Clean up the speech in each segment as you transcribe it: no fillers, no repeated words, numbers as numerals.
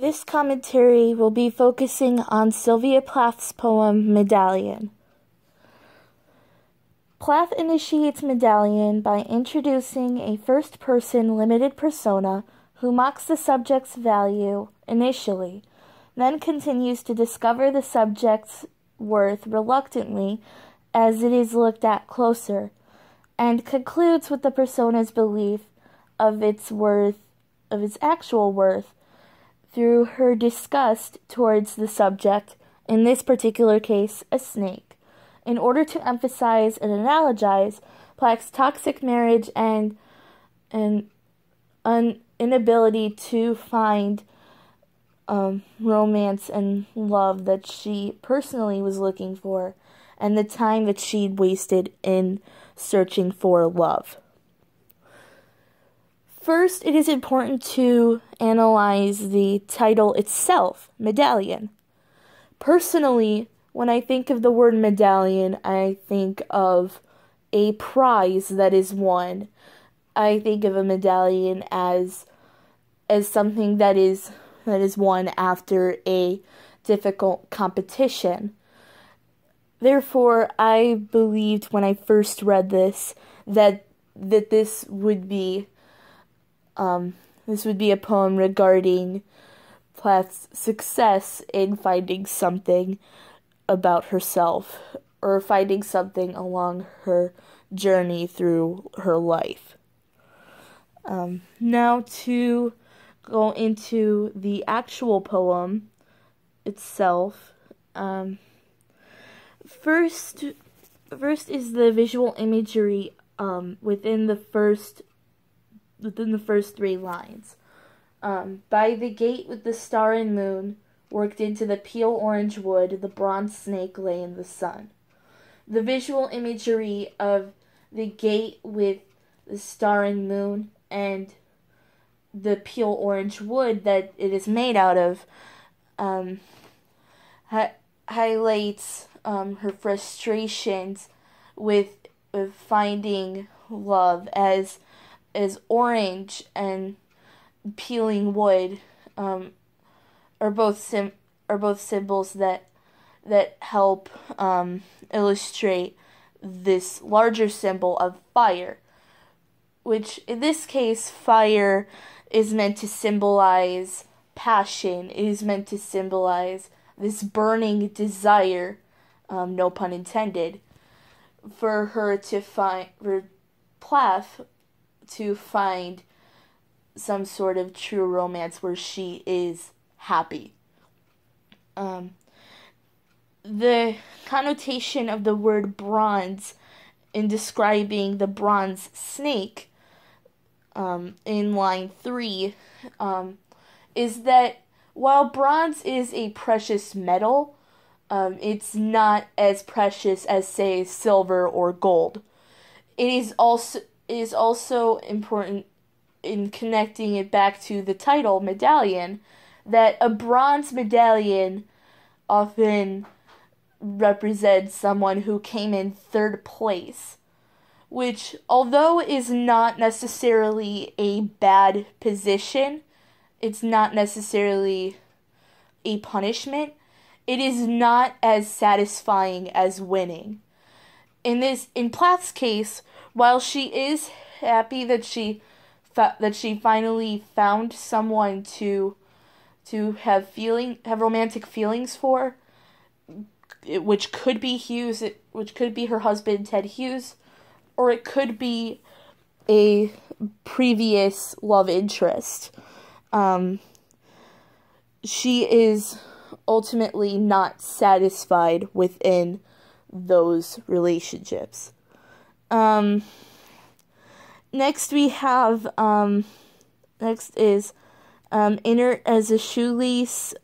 This commentary will be focusing on Sylvia Plath's poem, Medallion. Plath initiates Medallion by introducing a first-person limited persona who mocks the subject's value initially, then continues to discover the subject's worth reluctantly as it is looked at closer, and concludes with the persona's belief of its actual worth, through her disgust towards the subject, in this particular case, a snake, in order to emphasize and analogize Plath's toxic marriage and an inability to find romance and love that she personally was looking for, and the time that she'd wasted in searching for love. First, it is important to analyze the title itself, Medallion. Personally, when I think of the word medallion, I think of a prize that is won. I think of a medallion as something that is won after a difficult competition. Therefore, I believed when I first read this that this would be a poem regarding Plath's success in finding something about herself, or finding something along her journey through her life. Now to go into the actual poem itself. First is the visual imagery within the first 3 lines. By the gate with the star and moon worked into the pale orange wood, the bronze snake lay in the sun. The visual imagery of the gate with the star and moon and the pale orange wood that it is made out of highlights her frustrations with finding love, as orange and peeling wood are both symbols that help illustrate this larger symbol of fire, which in this case fire is meant to symbolize passion. It is meant to symbolize this burning desire, no pun intended, for Plath to find some sort of true romance where she is happy. The connotation of the word bronze in describing the bronze snake in line 3 is that while bronze is a precious metal, it's not as precious as, say, silver or gold. It is also important in connecting it back to the title, Medallion, that a bronze medallion often represents someone who came in 3rd place, which, although is not necessarily a bad position, it's not necessarily a punishment, it is not as satisfying as winning. In Plath's case, while she is happy that she finally found someone to have romantic feelings for, which could be Hughes, which could be her husband Ted Hughes, or it could be a previous love interest, she is ultimately not satisfied within those relationships. Next we have, next is inert as a shoelace,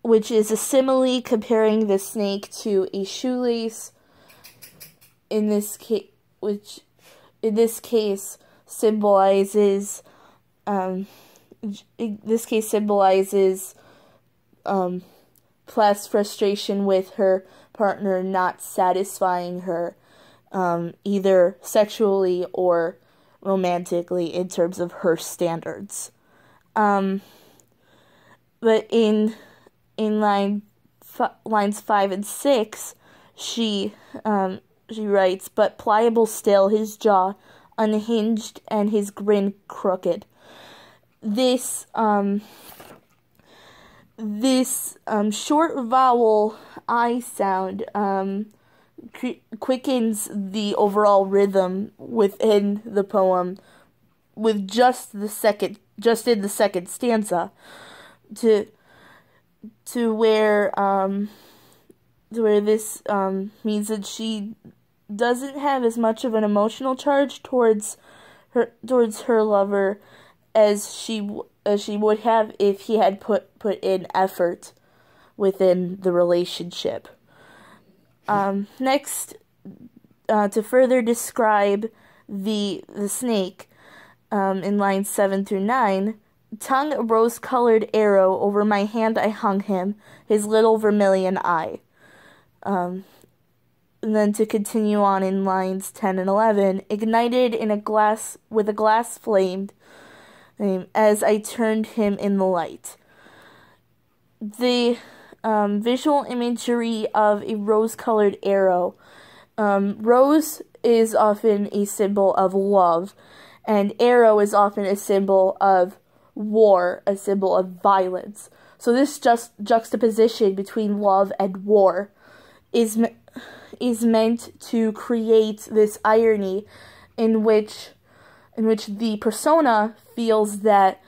which is a simile comparing the snake to a shoelace, which in this case symbolizes Plath's frustration with her partner not satisfying her, either sexually or romantically in terms of her standards. but in lines 5 and 6, she writes, "But pliable still, his jaw unhinged and his grin crooked." This short vowel I sound quickens the overall rhythm within the poem with just in the second stanza to where this means that she doesn't have as much of an emotional charge towards her lover as she would have if he had put in effort within the relationship. Next, to further describe the snake, in lines 7 through 9, "Tongue a rose-colored arrow, over my hand I hung him, his little vermilion eye." And then to continue on in lines 10 and 11, "Ignited with a glass flamed, as I turned him in the light." The visual imagery of a rose-colored arrow. Rose is often a symbol of love, and arrow is often a symbol of war, a symbol of violence. So this juxtaposition between love and war is meant to create this irony in which the persona feels that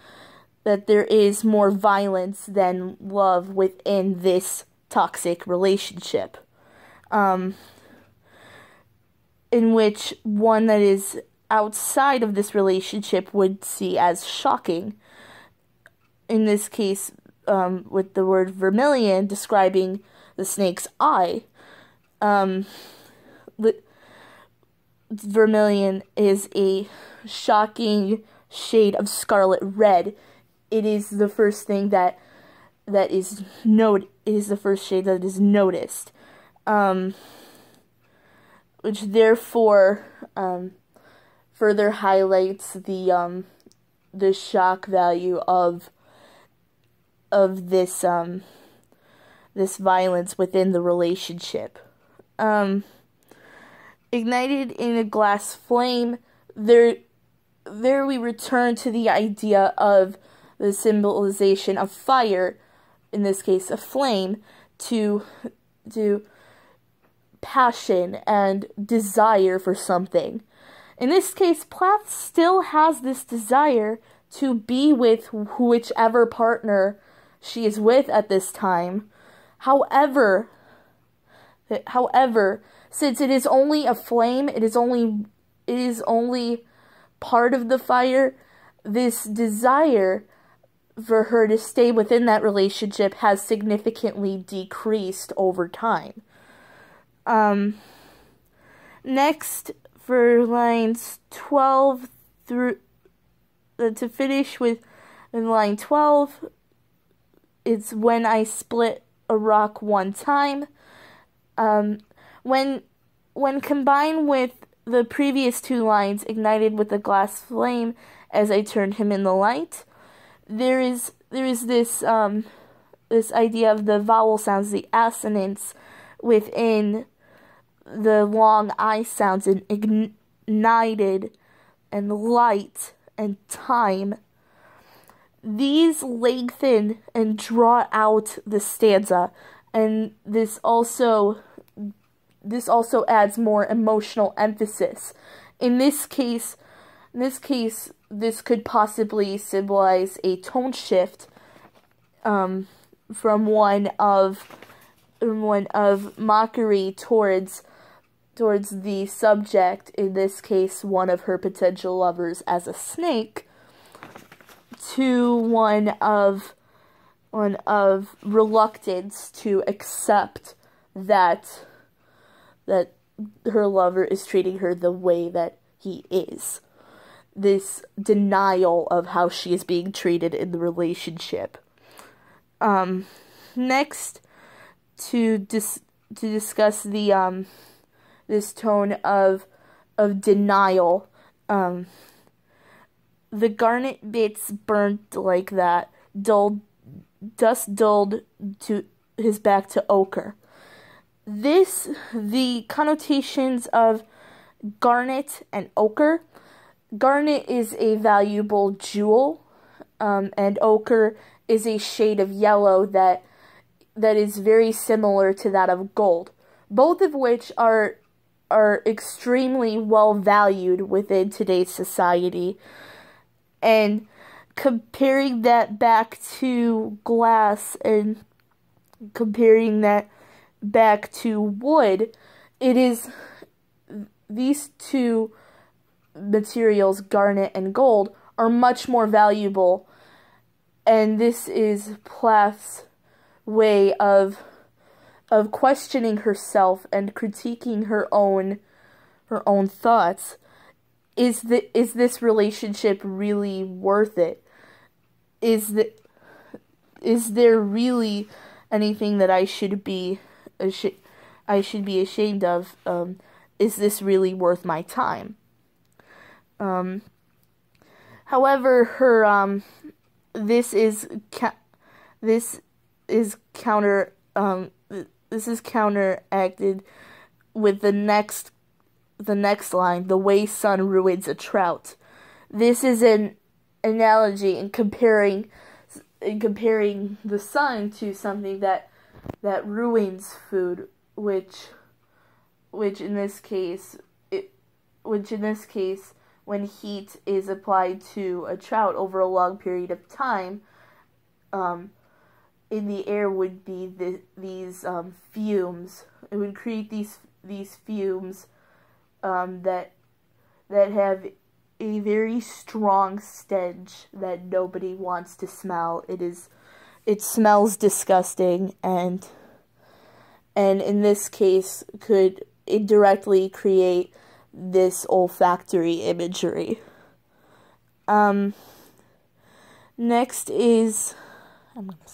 there is more violence than love within this toxic relationship, in which one that is outside of this relationship would see as shocking. In this case, with the word vermilion describing the snake's eye, vermilion is a shocking shade of scarlet red. It is the first thing it is the first shade that is noticed, which therefore further highlights the shock value of this violence within the relationship. Ignited in a glass flame, there we return to the idea of the symbolization of fire, in this case a flame, to passion and desire for something. In this case, Plath still has this desire to be with whichever partner she is with at this time. However, since it is only a flame, it is only part of the fire, this desire for her to stay within that relationship has significantly decreased over time. Next, for lines 12 through, to finish with in line 12, it's "When I split a rock one time." When combined with the previous two lines, "Ignited with a glass flame, as I turned him in the light," there is this idea of the vowel sounds, the assonance within the long I sounds in ignited and light and time. These lengthen and draw out the stanza, and this also adds more emotional emphasis. In this case, this could possibly symbolize a tone shift from one of mockery towards the subject, in this case one of her potential lovers as a snake, to one of reluctance to accept that her lover is treating her the way that he is. This denial of how she is being treated in the relationship. Next, to discuss the this tone of denial. The garnet bits burnt like that, dull dust dulled to his back to ochre. The connotations of garnet and ochre. Garnet is a valuable jewel, and ochre is a shade of yellow that is very similar to that of gold, both of which are extremely well valued within today's society. And comparing that back to glass and comparing that back to wood, it is these two materials, garnet and gold, are much more valuable, and this is Plath's way of questioning herself and critiquing her own thoughts. Is this relationship really worth it? Is there really anything that I should be ashamed of? Is this really worth my time? However, her this is counteracted with the next line, the way sun ruins a trout. This is an analogy in comparing the sun to something that ruins food, which in this case, when heat is applied to a trout over a long period of time, in the air would be these fumes. It would create these fumes that have a very strong stench that nobody wants to smell. It smells disgusting, and in this case could indirectly create this olfactory imagery. Next is, I'm gonna